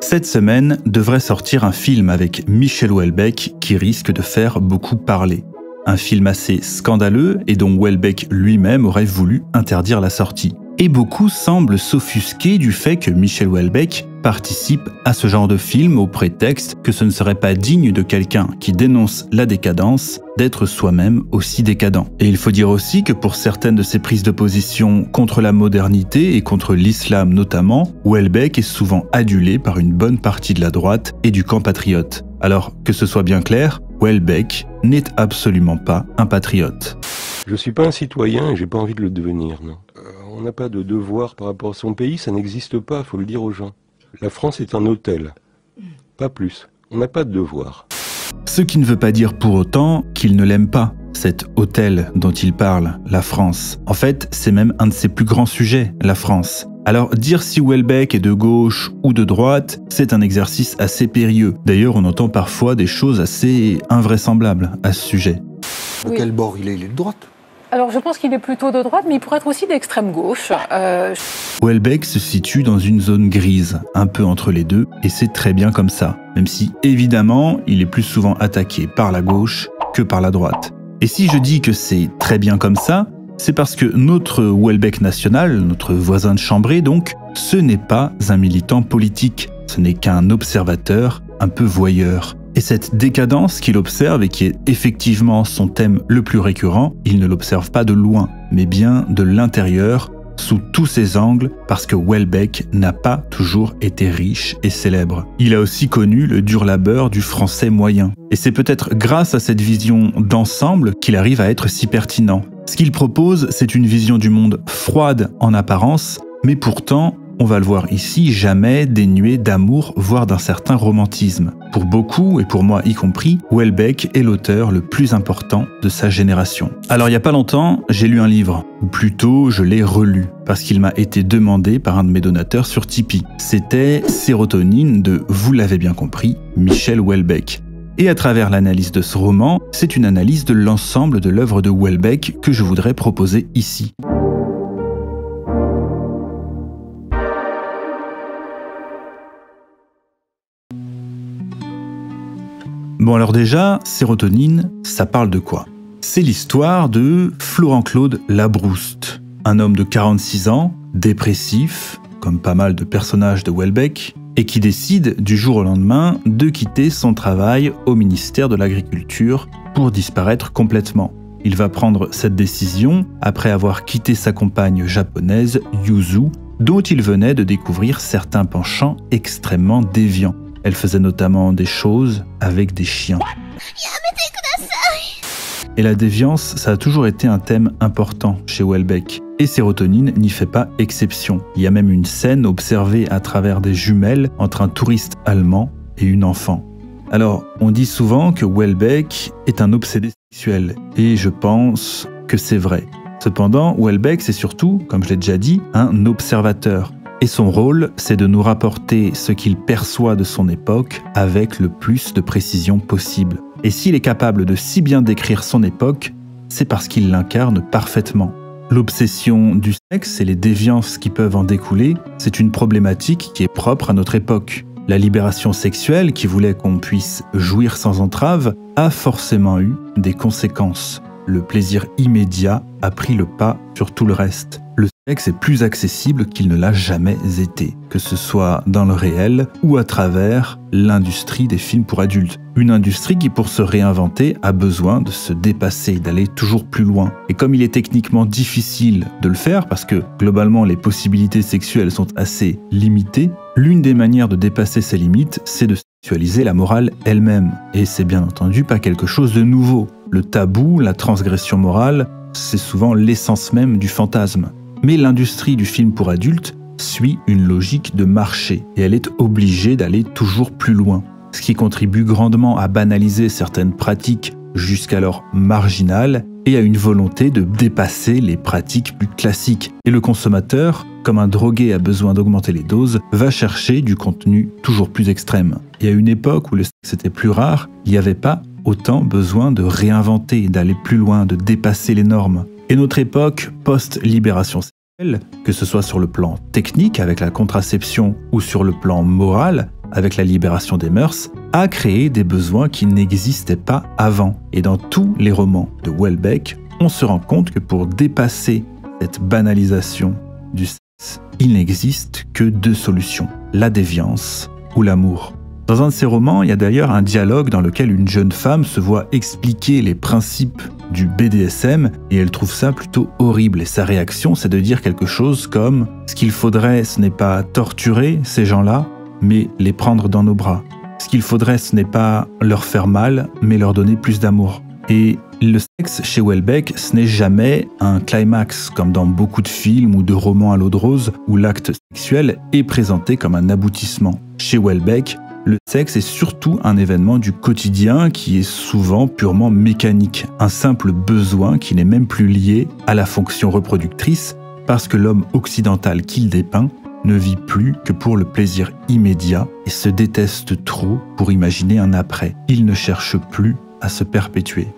Cette semaine devrait sortir un film avec Michel Houellebecq qui risque de faire beaucoup parler. Un film assez scandaleux et dont Houellebecq lui-même aurait voulu interdire la sortie. Et beaucoup semblent s'offusquer du fait que Michel Houellebecq participe à ce genre de film au prétexte que ce ne serait pas digne de quelqu'un qui dénonce la décadence d'être soi-même aussi décadent. Et il faut dire aussi que pour certaines de ses prises de position contre la modernité et contre l'islam notamment, Houellebecq est souvent adulé par une bonne partie de la droite et du camp patriote. Alors que ce soit bien clair, Houellebecq n'est absolument pas un patriote. Je suis pas un citoyen et j'ai pas envie de le devenir, non. On n'a pas de devoir par rapport à son pays, ça n'existe pas, faut le dire aux gens. La France est un hôtel, pas plus. On n'a pas de devoir. Ce qui ne veut pas dire pour autant qu'il ne l'aime pas, cet hôtel dont il parle, la France. En fait, c'est même un de ses plus grands sujets, la France. Alors, dire si Houellebecq est de gauche ou de droite, c'est un exercice assez périlleux. D'ailleurs, on entend parfois des choses assez invraisemblables à ce sujet. De quel bord il est de droite? Alors je pense qu'il est plutôt de droite, mais il pourrait être aussi d'extrême gauche. Houellebecq se situe dans une zone grise, un peu entre les deux, et c'est très bien comme ça. Même si, évidemment, il est plus souvent attaqué par la gauche que par la droite. Et si je dis que c'est très bien comme ça, c'est parce que notre Houellebecq national, notre voisin de chambrée donc, ce n'est pas un militant politique, ce n'est qu'un observateur un peu voyeur. Et cette décadence qu'il observe et qui est effectivement son thème le plus récurrent, il ne l'observe pas de loin, mais bien de l'intérieur, sous tous ses angles, parce que Houellebecq n'a pas toujours été riche et célèbre. Il a aussi connu le dur labeur du français moyen. Et c'est peut-être grâce à cette vision d'ensemble qu'il arrive à être si pertinent. Ce qu'il propose, c'est une vision du monde froide en apparence, mais pourtant, on va le voir ici, jamais dénué d'amour, voire d'un certain romantisme. Pour beaucoup, et pour moi y compris, Houellebecq est l'auteur le plus important de sa génération. Alors il n'y a pas longtemps, j'ai lu un livre, ou plutôt je l'ai relu, parce qu'il m'a été demandé par un de mes donateurs sur Tipeee. C'était Sérotonine de, vous l'avez bien compris, Michel Houellebecq. Et à travers l'analyse de ce roman, c'est une analyse de l'ensemble de l'œuvre de Houellebecq que je voudrais proposer ici. Bon alors déjà, Sérotonine, ça parle de quoi? C'est l'histoire de Florent-Claude Labrouste, un homme de 46 ans, dépressif, comme pas mal de personnages de Houellebecq, et qui décide du jour au lendemain de quitter son travail au ministère de l'Agriculture pour disparaître complètement. Il va prendre cette décision après avoir quitté sa compagne japonaise, Yuzu, dont il venait de découvrir certains penchants extrêmement déviants. Elle faisait notamment des choses avec des chiens. Et la déviance, ça a toujours été un thème important chez Houellebecq. Et Sérotonine n'y fait pas exception. Il y a même une scène observée à travers des jumelles entre un touriste allemand et une enfant. Alors, on dit souvent que Houellebecq est un obsédé sexuel. Et je pense que c'est vrai. Cependant, Houellebecq, c'est surtout, comme je l'ai déjà dit, un observateur. Et son rôle, c'est de nous rapporter ce qu'il perçoit de son époque avec le plus de précision possible. Et s'il est capable de si bien décrire son époque, c'est parce qu'il l'incarne parfaitement. L'obsession du sexe et les déviances qui peuvent en découler, c'est une problématique qui est propre à notre époque. La libération sexuelle, qui voulait qu'on puisse jouir sans entrave, a forcément eu des conséquences. Le plaisir immédiat a pris le pas sur tout le reste. Le sexe est plus accessible qu'il ne l'a jamais été, que ce soit dans le réel ou à travers l'industrie des films pour adultes. Une industrie qui, pour se réinventer, a besoin de se dépasser, d'aller toujours plus loin. Et comme il est techniquement difficile de le faire, parce que globalement les possibilités sexuelles sont assez limitées, l'une des manières de dépasser ces limites, c'est de sexualiser la morale elle-même. Et c'est bien entendu pas quelque chose de nouveau. Le tabou, la transgression morale, c'est souvent l'essence même du fantasme. Mais l'industrie du film pour adultes suit une logique de marché et elle est obligée d'aller toujours plus loin, ce qui contribue grandement à banaliser certaines pratiques jusqu'alors marginales et à une volonté de dépasser les pratiques plus classiques. Et le consommateur, comme un drogué a besoin d'augmenter les doses, va chercher du contenu toujours plus extrême. Et à une époque où le sexe était plus rare, il n'y avait pas autant besoin de réinventer, d'aller plus loin, de dépasser les normes. Et notre époque post-libération que ce soit sur le plan technique avec la contraception ou sur le plan moral avec la libération des mœurs, a créé des besoins qui n'existaient pas avant. Et dans tous les romans de Houellebecq, on se rend compte que pour dépasser cette banalisation du sexe, il n'existe que deux solutions, la déviance ou l'amour. Dans un de ses romans, il y a d'ailleurs un dialogue dans lequel une jeune femme se voit expliquer les principes du BDSM et elle trouve ça plutôt horrible. Et sa réaction, c'est de dire quelque chose comme « Ce qu'il faudrait, ce n'est pas torturer ces gens-là, mais les prendre dans nos bras. Ce qu'il faudrait, ce n'est pas leur faire mal, mais leur donner plus d'amour. » Et le sexe chez Houellebecq, ce n'est jamais un climax, comme dans beaucoup de films ou de romans à l'eau de rose, où l'acte sexuel est présenté comme un aboutissement. Chez Houellebecq, le sexe est surtout un événement du quotidien qui est souvent purement mécanique, un simple besoin qui n'est même plus lié à la fonction reproductrice, parce que l'homme occidental qu'il dépeint ne vit plus que pour le plaisir immédiat et se déteste trop pour imaginer un après. Il ne cherche plus à se perpétuer.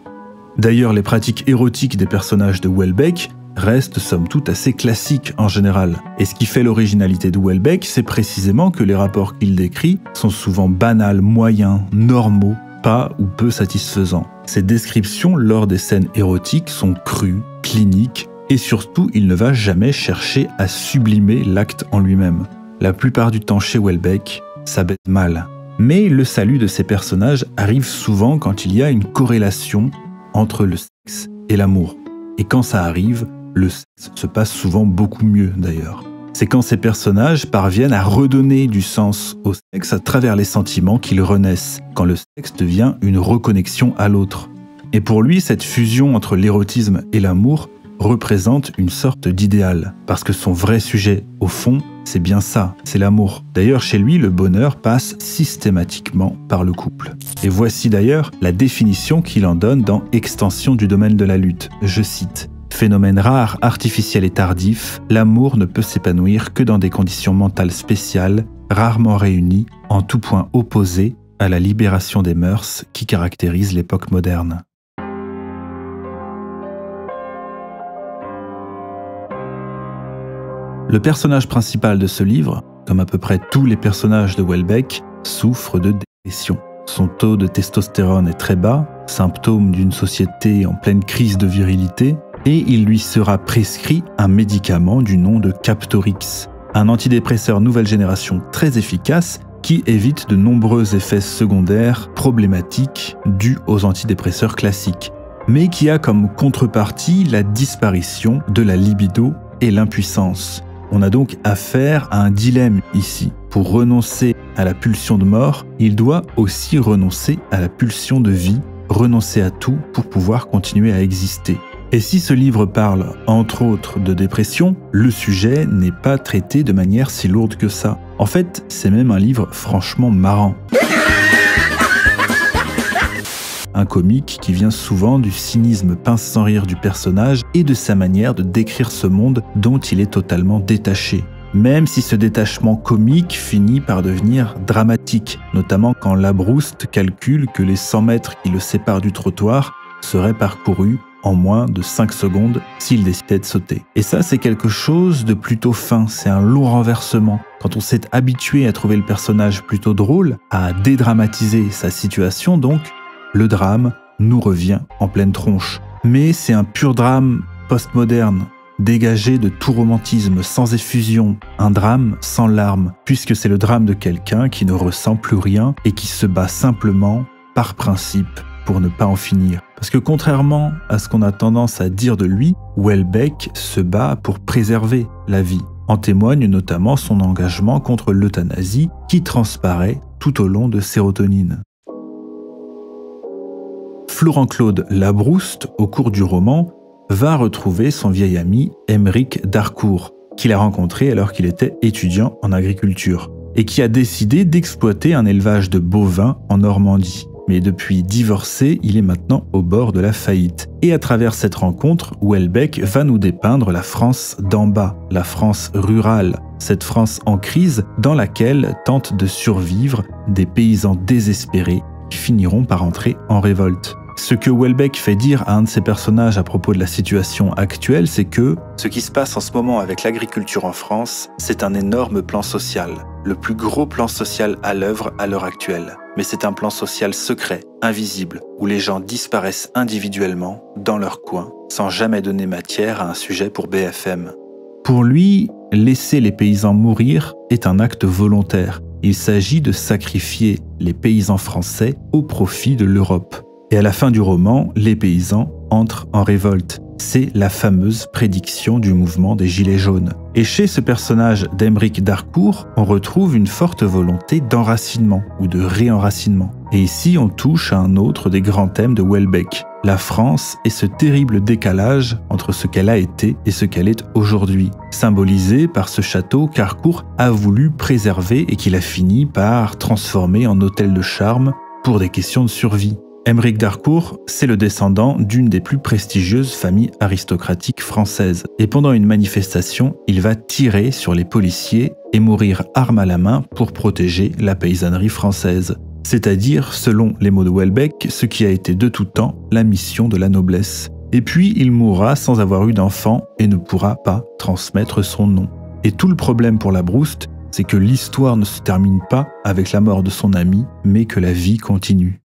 D'ailleurs, les pratiques érotiques des personnages de Houellebecq restent somme toute assez classiques en général. Et ce qui fait l'originalité de Houellebecq, c'est précisément que les rapports qu'il décrit sont souvent banals, moyens, normaux, pas ou peu satisfaisants. Ces descriptions lors des scènes érotiques sont crues, cliniques, et surtout, il ne va jamais chercher à sublimer l'acte en lui-même. La plupart du temps chez Houellebecq, ça baise mal. Mais le salut de ces personnages arrive souvent quand il y a une corrélation entre le sexe et l'amour. Et quand ça arrive, le sexe se passe souvent beaucoup mieux d'ailleurs. C'est quand ces personnages parviennent à redonner du sens au sexe à travers les sentiments qu'ils renaissent, quand le sexe devient une reconnexion à l'autre. Et pour lui, cette fusion entre l'érotisme et l'amour représente une sorte d'idéal, parce que son vrai sujet, au fond, c'est bien ça, c'est l'amour. D'ailleurs, chez lui, le bonheur passe systématiquement par le couple. Et voici d'ailleurs la définition qu'il en donne dans Extension du domaine de la lutte. Je cite « Phénomène rare, artificiel et tardif, l'amour ne peut s'épanouir que dans des conditions mentales spéciales, rarement réunies, en tout point opposées à la libération des mœurs qui caractérise l'époque moderne. » Le personnage principal de ce livre, comme à peu près tous les personnages de Houellebecq, souffre de dépression. Son taux de testostérone est très bas, symptôme d'une société en pleine crise de virilité, et il lui sera prescrit un médicament du nom de Captorix, un antidépresseur nouvelle génération très efficace qui évite de nombreux effets secondaires problématiques dus aux antidépresseurs classiques, mais qui a comme contrepartie la disparition de la libido et l'impuissance. On a donc affaire à un dilemme ici. Pour renoncer à la pulsion de mort, il doit aussi renoncer à la pulsion de vie, renoncer à tout pour pouvoir continuer à exister. Et si ce livre parle, entre autres, de dépression, le sujet n'est pas traité de manière si lourde que ça. En fait, c'est même un livre franchement marrant. Un comique qui vient souvent du cynisme pince sans rire du personnage et de sa manière de décrire ce monde dont il est totalement détaché. Même si ce détachement comique finit par devenir dramatique, notamment quand Labrouste calcule que les 100 mètres qui le séparent du trottoir seraient parcourus en moins de 5 secondes s'il décidait de sauter. Et ça, c'est quelque chose de plutôt fin, c'est un long renversement. Quand on s'est habitué à trouver le personnage plutôt drôle, à dédramatiser sa situation donc, le drame nous revient en pleine tronche. Mais c'est un pur drame postmoderne, dégagé de tout romantisme, sans effusion, un drame sans larmes, puisque c'est le drame de quelqu'un qui ne ressent plus rien et qui se bat simplement par principe pour ne pas en finir. Parce que contrairement à ce qu'on a tendance à dire de lui, Houellebecq se bat pour préserver la vie. En témoigne notamment son engagement contre l'euthanasie qui transparaît tout au long de Sérotonine. Florent-Claude Labrouste, au cours du roman, va retrouver son vieil ami Aymeric d'Harcourt, qu'il a rencontré alors qu'il était étudiant en agriculture, et qui a décidé d'exploiter un élevage de bovins en Normandie. Mais depuis divorcé, il est maintenant au bord de la faillite. Et à travers cette rencontre, Houellebecq va nous dépeindre la France d'en bas, la France rurale, cette France en crise dans laquelle tentent de survivre des paysans désespérés qui finiront par entrer en révolte. Ce que Houellebecq fait dire à un de ses personnages à propos de la situation actuelle, c'est que ce qui se passe en ce moment avec l'agriculture en France, c'est un énorme plan social, le plus gros plan social à l'œuvre à l'heure actuelle. Mais c'est un plan social secret, invisible, où les gens disparaissent individuellement, dans leur coin, sans jamais donner matière à un sujet pour BFM. Pour lui, laisser les paysans mourir est un acte volontaire. Il s'agit de sacrifier les paysans français au profit de l'Europe. Et à la fin du roman, les paysans entrent en révolte. C'est la fameuse prédiction du mouvement des Gilets jaunes. Et chez ce personnage d'Aymeric d'Harcourt, on retrouve une forte volonté d'enracinement ou de réenracinement. Et ici, on touche à un autre des grands thèmes de Houellebecq, la France et ce terrible décalage entre ce qu'elle a été et ce qu'elle est aujourd'hui, symbolisé par ce château qu'Harcourt a voulu préserver et qu'il a fini par transformer en hôtel de charme pour des questions de survie. Aymeric d'Harcourt, c'est le descendant d'une des plus prestigieuses familles aristocratiques françaises. Et pendant une manifestation, il va tirer sur les policiers et mourir arme à la main pour protéger la paysannerie française. C'est-à-dire, selon les mots de Houellebecq, ce qui a été de tout temps la mission de la noblesse. Et puis, il mourra sans avoir eu d'enfant et ne pourra pas transmettre son nom. Et tout le problème pour la Brouste, c'est que l'histoire ne se termine pas avec la mort de son ami, mais que la vie continue.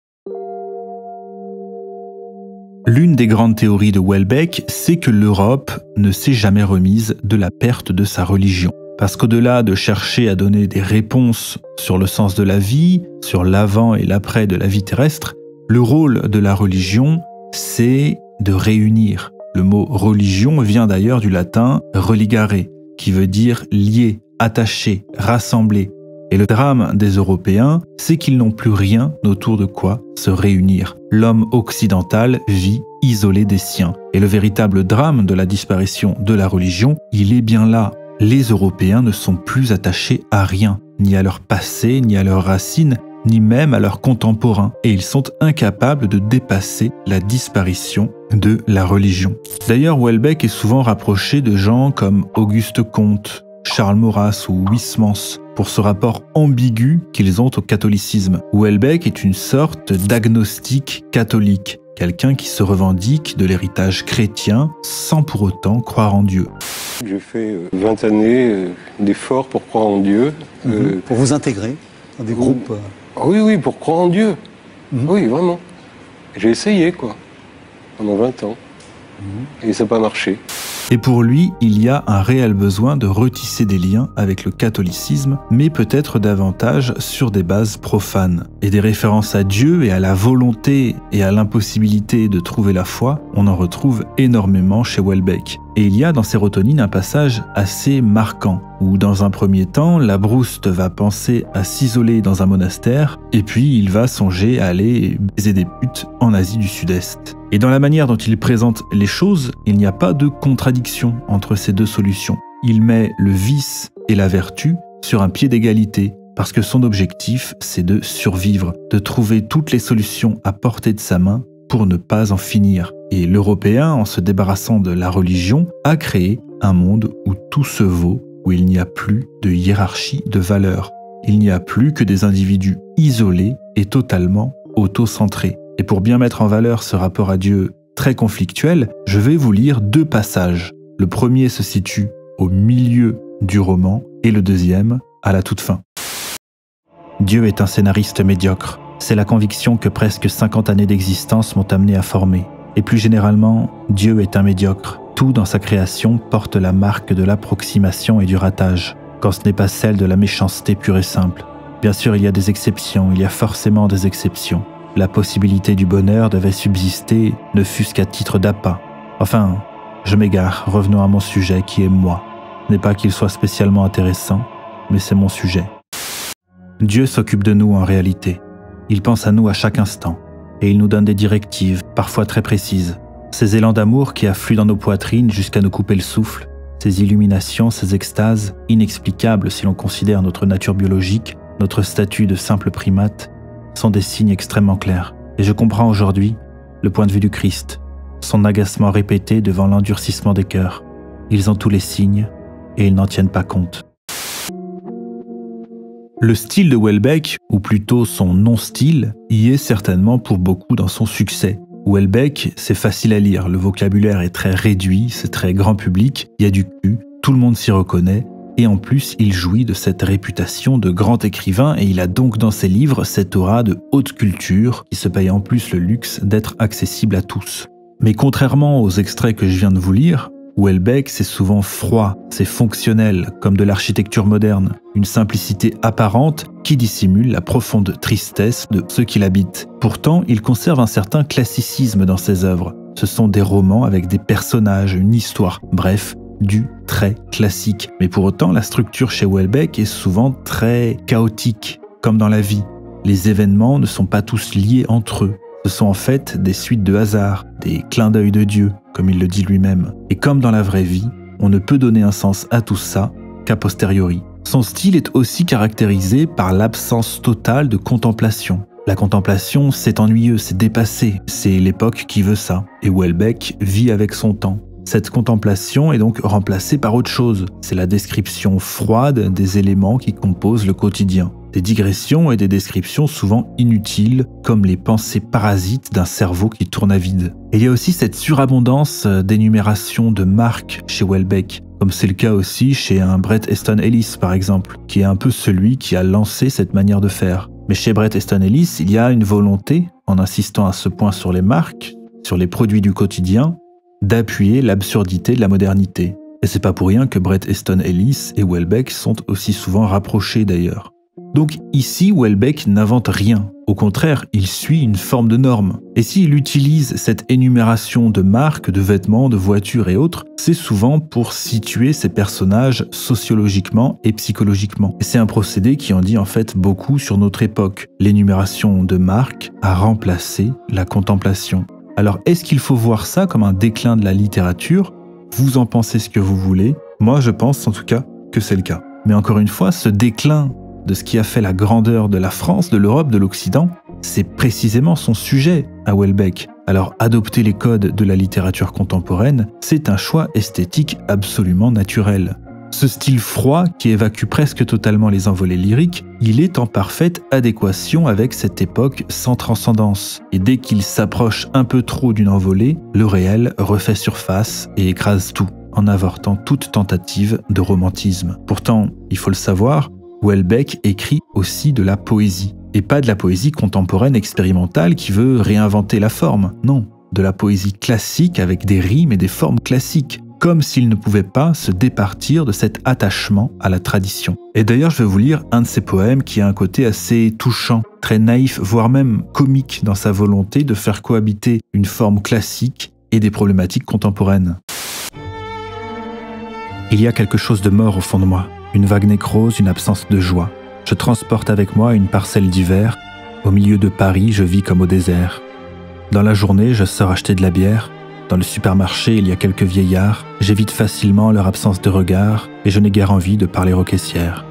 L'une des grandes théories de Houellebecq, c'est que l'Europe ne s'est jamais remise de la perte de sa religion. Parce qu'au-delà de chercher à donner des réponses sur le sens de la vie, sur l'avant et l'après de la vie terrestre, le rôle de la religion, c'est de réunir. Le mot religion vient d'ailleurs du latin religare, qui veut dire lier, attacher, rassembler. Et le drame des Européens, c'est qu'ils n'ont plus rien autour de quoi se réunir. L'homme occidental vit isolé des siens. Et le véritable drame de la disparition de la religion, il est bien là. Les Européens ne sont plus attachés à rien, ni à leur passé, ni à leurs racines, ni même à leurs contemporains. Et ils sont incapables de dépasser la disparition de la religion. D'ailleurs, Houellebecq est souvent rapproché de gens comme Auguste Comte, Charles Maurras ou Huysmans, pour ce rapport ambigu qu'ils ont au catholicisme. Houellebecq est une sorte d'agnostique catholique, quelqu'un qui se revendique de l'héritage chrétien sans pour autant croire en Dieu. J'ai fait 20 années d'efforts pour croire en Dieu. Pour vous intégrer dans des groupes Oui, pour croire en Dieu. Oui, vraiment. J'ai essayé, quoi, pendant 20 ans. Et ça n'a pas marché. Et pour lui, il y a un réel besoin de retisser des liens avec le catholicisme, mais peut-être davantage sur des bases profanes. Et des références à Dieu et à la volonté et à l'impossibilité de trouver la foi, on en retrouve énormément chez Houellebecq. Et il y a dans Sérotonine un passage assez marquant, où dans un premier temps, la Brouste va penser à s'isoler dans un monastère, et puis il va songer à aller baiser des putes en Asie du Sud-Est. Et dans la manière dont il présente les choses, il n'y a pas de contradiction entre ces deux solutions. Il met le vice et la vertu sur un pied d'égalité, parce que son objectif, c'est de survivre, de trouver toutes les solutions à portée de sa main pour ne pas en finir. Et l'Européen, en se débarrassant de la religion, a créé un monde où tout se vaut, où il n'y a plus de hiérarchie de valeurs. Il n'y a plus que des individus isolés et totalement auto-centrés. Et pour bien mettre en valeur ce rapport à Dieu très conflictuel, je vais vous lire deux passages. Le premier se situe au milieu du roman et le deuxième à la toute fin. Dieu est un scénariste médiocre. C'est la conviction que presque 50 années d'existence m'ont amené à former. Et plus généralement, Dieu est un médiocre. Tout dans sa création porte la marque de l'approximation et du ratage, quand ce n'est pas celle de la méchanceté pure et simple. Bien sûr, il y a des exceptions, il y a forcément des exceptions. La possibilité du bonheur devait subsister, ne fût-ce qu'à titre d'appât. Enfin, je m'égare, revenons à mon sujet qui est moi. Ce n'est pas qu'il soit spécialement intéressant, mais c'est mon sujet. Dieu s'occupe de nous en réalité. Il pense à nous à chaque instant, et il nous donne des directives, parfois très précises. Ces élans d'amour qui affluent dans nos poitrines jusqu'à nous couper le souffle, ces illuminations, ces extases, inexplicables si l'on considère notre nature biologique, notre statut de simple primate, sont des signes extrêmement clairs. Et je comprends aujourd'hui le point de vue du Christ, son agacement répété devant l'endurcissement des cœurs. Ils ont tous les signes, et ils n'en tiennent pas compte. Le style de Houellebecq, ou plutôt son non-style, y est certainement pour beaucoup dans son succès. Houellebecq, c'est facile à lire, le vocabulaire est très réduit, c'est très grand public, il y a du cul, tout le monde s'y reconnaît, et en plus il jouit de cette réputation de grand écrivain et il a donc dans ses livres cette aura de haute culture qui se paye en plus le luxe d'être accessible à tous. Mais contrairement aux extraits que je viens de vous lire, Houellebecq, c'est souvent froid, c'est fonctionnel, comme de l'architecture moderne, une simplicité apparente qui dissimule la profonde tristesse de ceux qui l'habitent. Pourtant, il conserve un certain classicisme dans ses œuvres. Ce sont des romans avec des personnages, une histoire, bref, du très classique. Mais pour autant, la structure chez Houellebecq est souvent très chaotique, comme dans la vie. Les événements ne sont pas tous liés entre eux. Ce sont en fait des suites de hasards, des clins d'œil de Dieu, comme il le dit lui-même. Et comme dans la vraie vie, on ne peut donner un sens à tout ça qu'a posteriori. Son style est aussi caractérisé par l'absence totale de contemplation. La contemplation, c'est ennuyeux, c'est dépassé, c'est l'époque qui veut ça. Et Houellebecq vit avec son temps. Cette contemplation est donc remplacée par autre chose. C'est la description froide des éléments qui composent le quotidien. Des digressions et des descriptions souvent inutiles, comme les pensées parasites d'un cerveau qui tourne à vide. Et il y a aussi cette surabondance d'énumération de marques chez Houellebecq, comme c'est le cas aussi chez un Bret Easton Ellis par exemple, qui est un peu celui qui a lancé cette manière de faire. Mais chez Bret Easton Ellis, il y a une volonté, en insistant à ce point sur les marques, sur les produits du quotidien, d'appuyer l'absurdité de la modernité. Et c'est pas pour rien que Bret Easton Ellis et Houellebecq sont aussi souvent rapprochés d'ailleurs. Donc ici, Houellebecq n'invente rien. Au contraire, il suit une forme de norme. Et s'il utilise cette énumération de marques, de vêtements, de voitures et autres, c'est souvent pour situer ces personnages sociologiquement et psychologiquement. Et c'est un procédé qui en dit en fait beaucoup sur notre époque. L'énumération de marques a remplacé la contemplation. Alors est-ce qu'il faut voir ça comme un déclin de la littérature? Vous en pensez ce que vous voulez. Moi, je pense en tout cas que c'est le cas. Mais encore une fois, ce déclin de ce qui a fait la grandeur de la France, de l'Europe, de l'Occident, c'est précisément son sujet à Houellebecq. Alors adopter les codes de la littérature contemporaine, c'est un choix esthétique absolument naturel. Ce style froid, qui évacue presque totalement les envolées lyriques, il est en parfaite adéquation avec cette époque sans transcendance. Et dès qu'il s'approche un peu trop d'une envolée, le réel refait surface et écrase tout, en avortant toute tentative de romantisme. Pourtant, il faut le savoir, Houellebecq écrit aussi de la poésie. Et pas de la poésie contemporaine expérimentale qui veut réinventer la forme. Non, de la poésie classique avec des rimes et des formes classiques. Comme s'il ne pouvait pas se départir de cet attachement à la tradition. Et d'ailleurs, je vais vous lire un de ses poèmes qui a un côté assez touchant, très naïf, voire même comique dans sa volonté de faire cohabiter une forme classique et des problématiques contemporaines. Il y a quelque chose de mort au fond de moi. Une vague nécrose, une absence de joie. Je transporte avec moi une parcelle d'hiver. Au milieu de Paris, je vis comme au désert. Dans la journée, je sors acheter de la bière. Dans le supermarché, il y a quelques vieillards. J'évite facilement leur absence de regard et je n'ai guère envie de parler aux caissières.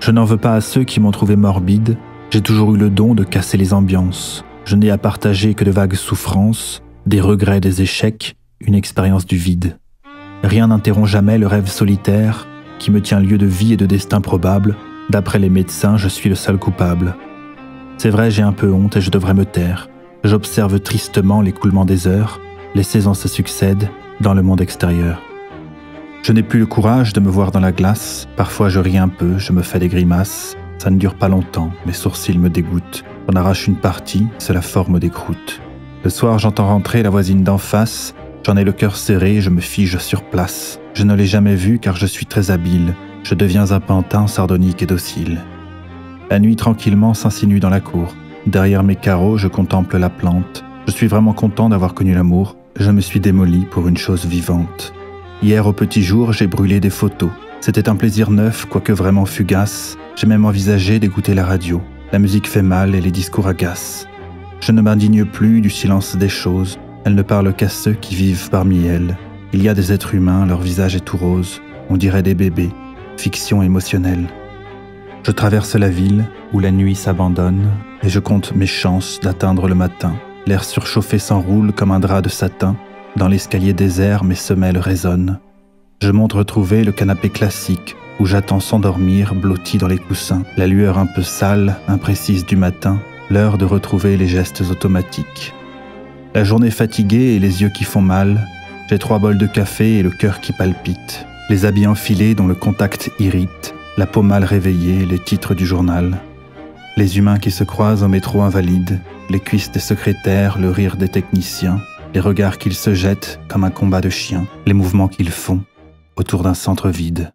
Je n'en veux pas à ceux qui m'ont trouvé morbide. J'ai toujours eu le don de casser les ambiances. Je n'ai à partager que de vagues souffrances, des regrets, des échecs, une expérience du vide. Rien n'interrompt jamais le rêve solitaire qui me tient lieu de vie et de destin probable. D'après les médecins, je suis le seul coupable. C'est vrai, j'ai un peu honte et je devrais me taire. J'observe tristement l'écoulement des heures. Les saisons se succèdent dans le monde extérieur. Je n'ai plus le courage de me voir dans la glace. Parfois je ris un peu, je me fais des grimaces. Ça ne dure pas longtemps, mes sourcils me dégoûtent. J'en arrache une partie, c'est la forme des croûtes. Le soir j'entends rentrer la voisine d'en face. J'en ai le cœur serré, je me fige sur place. Je ne l'ai jamais vue car je suis très habile. Je deviens un pantin sardonique et docile. La nuit tranquillement s'insinue dans la cour. Derrière mes carreaux, je contemple la plante. Je suis vraiment content d'avoir connu l'amour. Je me suis démoli pour une chose vivante. Hier au petit jour, j'ai brûlé des photos. C'était un plaisir neuf, quoique vraiment fugace. J'ai même envisagé d'écouter la radio. La musique fait mal et les discours agacent. Je ne m'indigne plus du silence des choses. Elles ne parlent qu'à ceux qui vivent parmi elles. Il y a des êtres humains, leur visage est tout rose. On dirait des bébés. Fiction émotionnelle. Je traverse la ville où la nuit s'abandonne et je compte mes chances d'atteindre le matin. L'air surchauffé s'enroule comme un drap de satin. Dans l'escalier désert, mes semelles résonnent. Je monte retrouver le canapé classique où j'attends s'endormir, blotti dans les coussins. La lueur un peu sale, imprécise du matin. L'heure de retrouver les gestes automatiques. La journée fatiguée et les yeux qui font mal. J'ai 3 bols de café et le cœur qui palpite. Les habits enfilés dont le contact irrite. La peau mal réveillée, les titres du journal. Les humains qui se croisent au métro invalide. Les cuisses des secrétaires, le rire des techniciens. Les regards qu'ils se jettent comme un combat de chiens. Les mouvements qu'ils font autour d'un centre vide.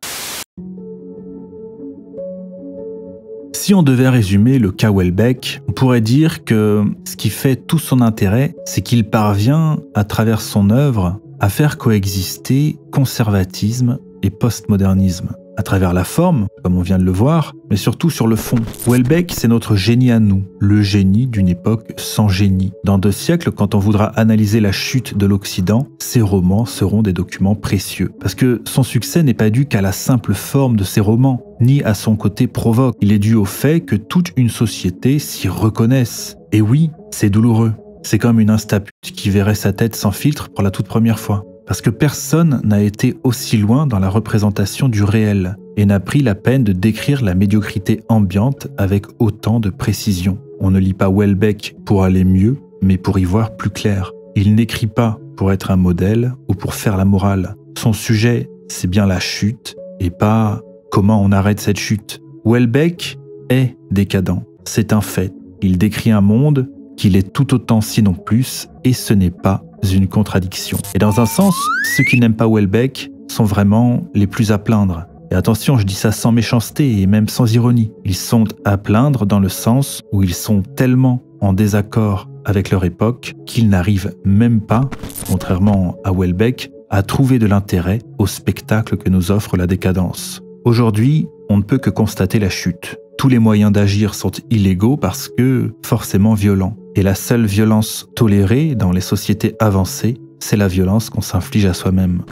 Si on devait résumer le cas Houellebecq, on pourrait dire que ce qui fait tout son intérêt, c'est qu'il parvient, à travers son œuvre, à faire coexister conservatisme et postmodernisme. À travers la forme, comme on vient de le voir, mais surtout sur le fond. Houellebecq, c'est notre génie à nous, le génie d'une époque sans génie. Dans 2 siècles, quand on voudra analyser la chute de l'Occident, ses romans seront des documents précieux. Parce que son succès n'est pas dû qu'à la simple forme de ses romans, ni à son côté provoque. Il est dû au fait que toute une société s'y reconnaisse. Et oui, c'est douloureux. C'est comme une instapute qui verrait sa tête sans filtre pour la toute première fois. Parce que personne n'a été aussi loin dans la représentation du réel et n'a pris la peine de décrire la médiocrité ambiante avec autant de précision. On ne lit pas Houellebecq pour aller mieux, mais pour y voir plus clair. Il n'écrit pas pour être un modèle ou pour faire la morale. Son sujet, c'est bien la chute et pas comment on arrête cette chute. Houellebecq est décadent, c'est un fait. Il décrit un monde qu'il est tout autant sinon plus et ce n'est pas une contradiction. Et dans un sens, ceux qui n'aiment pas Houellebecq sont vraiment les plus à plaindre. Et attention, je dis ça sans méchanceté et même sans ironie. Ils sont à plaindre dans le sens où ils sont tellement en désaccord avec leur époque qu'ils n'arrivent même pas, contrairement à Houellebecq, à trouver de l'intérêt au spectacle que nous offre la décadence. Aujourd'hui, on ne peut que constater la chute. Tous les moyens d'agir sont illégaux parce que forcément violents. Et la seule violence tolérée dans les sociétés avancées, c'est la violence qu'on s'inflige à soi-même.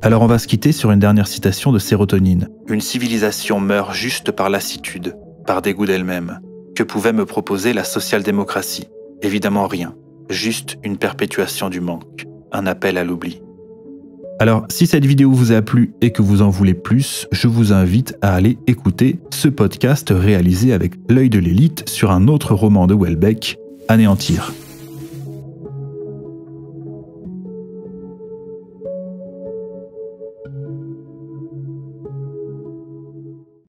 Alors on va se quitter sur une dernière citation de Sérotonine. « Une civilisation meurt juste par lassitude, par dégoût d'elle-même. Que pouvait me proposer la social-démocratie? Évidemment rien. Juste une perpétuation du manque. Un appel à l'oubli. » Alors, si cette vidéo vous a plu et que vous en voulez plus, je vous invite à aller écouter ce podcast réalisé avec l'œil de l'élite sur un autre roman de Houellebecq, Anéantir.